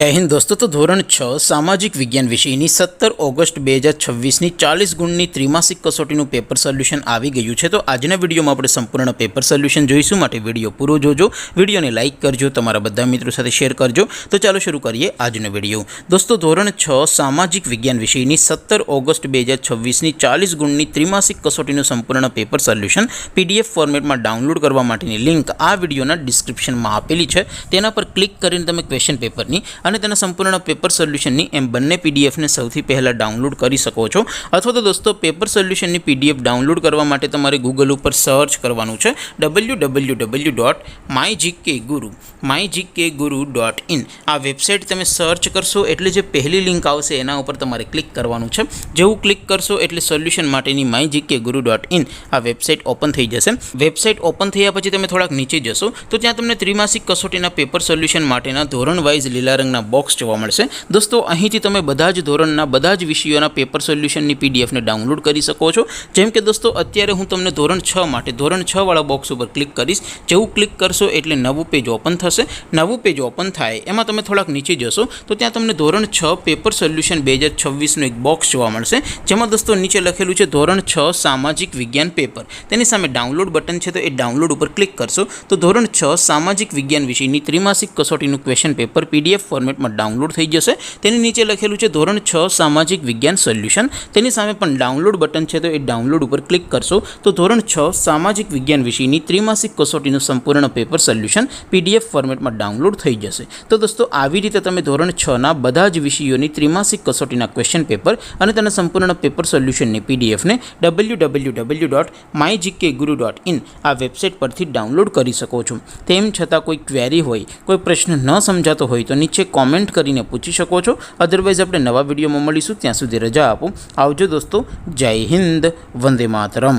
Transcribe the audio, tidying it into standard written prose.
जय हिंद दोस्तों। तो धोरण 6 सामाजिक विज्ञान विषयની 17 ઓગસ્ટ 2026ની 40 ગુણની ત્રિમાસિક કસોટીનું પેપર સોલ્યુશન આવી ગયું છે। તો આજના વિડીયોમાં આપણે સંપૂર્ણ પેપર સોલ્યુશન જોઈશું, માટે વિડીયો પૂરો જોજો, વિડીયોને લાઇક કરજો, તમારા બધા મિત્રો સાથે શેર કરજો। તો ચાલો શરૂ કરીએ આજનો વિડીયો। દોસ્તો ધોરણ 6 સામાજિક વિજ્ઞાન વિષયની 17 ઓગસ્ટ 2026ની 40 ગુણની ત્રિમાસિક કસોટીનું સંપૂર્ણ પેપર સોલ્યુશન PDF ફોર્મેટમાં ડાઉનલોડ કરવા માટેની લિંક આ વિડીયોના ડિસ્ક્રિપ્શનમાં આપેલી છે। તેના પર ક્લિક કરીને તમે ક્વેશ્ચન પેપરની અને તેના સંપૂર્ણ પેપર સોલ્યુશનની એમ બંને પીડીએફને સૌથી પહેલાં ડાઉનલોડ કરી શકો છો। અથવા તો દોસ્તો પેપર સોલ્યુશનની પીડીએફ ડાઉનલોડ કરવા માટે તમારે ગૂગલ ઉપર સર્ચ કરવાનું છે www.mygkguru.in। આ વેબસાઇટ તમે સર્ચ કરશો એટલે જે પહેલી લિંક આવશે એના ઉપર તમારે ક્લિક કરવાનું છે। જેવું ક્લિક કરશો એટલે સોલ્યુશન માટેની mygkguru.in આ વેબસાઇટ ઓપન થઈ જશે। વેબસાઇટ ઓપન થયા પછી તમે થોડાક નીચે જશો તો ત્યાં તમને ત્રિમાસિક કસોટીના પેપર સોલ્યુશન માટેના ધોરણ વાઇઝ લીલા રંગના બોક્સ જોવા મળશે। દોસ્તો અહીંથી તમે બધા જ ધોરણના બધા જ વિષયોના પેપર સોલ્યુશનની પીડીએફને ડાઉનલોડ કરી શકો છો। જેમ કે દોસ્તો અત્યારે હું તમને ધોરણ 6 માટે ધોરણ 6 વાળા બોક્સ ઉપર ક્લિક કરીશ। જેવું ક્લિક કરશો એટલે નવું પેજ ઓપન થશે। નવું પેજ ઓપન થાય એમાં તમે થોડાક નીચે જશો તો ત્યાં તમને ધોરણ 6 પેપર સોલ્યુશન 2026નું એક બોક્સ જોવા મળશે, જેમાં દોસ્તો નીચે લખેલું છે ધોરણ 6 સામાજિક વિજ્ઞાન પેપર। તેની સામે ડાઉનલોડ બટન છે, તો એ ડાઉનલોડ ઉપર ક્લિક કરશો તો ધોરણ 6 સામાજિક વિજ્ઞાન વિષયની ત્રિમાસિક કસોટીનું ક્વેશ્ચન પેપર PDF ફોર્મેટમાં ડાઉનલોડ થઈ જશે। તેની નીચે લખેલું છે ધોરણ 6 સામાજિક વિજ્ઞાન સોલ્યુશન। તેની સામે પણ ડાઉનલોડ બટન છે, તો એ ડાઉનલોડ ઉપર ક્લિક કરશો તો ધોરણ 6 સામાજિક વિજ્ઞાન વિષયની ત્રિમાસિક કસોટીનું સંપૂર્ણ પેપર સોલ્યુશન PDF ફોર્મેટમાં ડાઉનલોડ થઈ જશે। તો દોસ્તો આવી રીતે તમે ધોરણ 6ના બધા જ વિષયોની ત્રિમાસિક કસોટીના ક્વેશ્ચન પેપર અને તેના સંપૂર્ણ પેપર સોલ્યુશનની પીડીએફને www.mygkguru.in આ વેબસાઇટ પરથી ડાઉનલોડ કરી શકો છો। તેમ છતાં કોઈ ક્વેરી હોય, કોઈ પ્રશ્ન ન સમજાતો હોય તો નીચે કોમેન્ટ કરીને પૂછી શકો છો। અધરવાઇઝ આપણે નવા વિડીયોમાં મળીશું, ત્યાં સુધી રજા આપો। આવજો દોસ્તો, જય હિન્દ, વંદે માતરમ।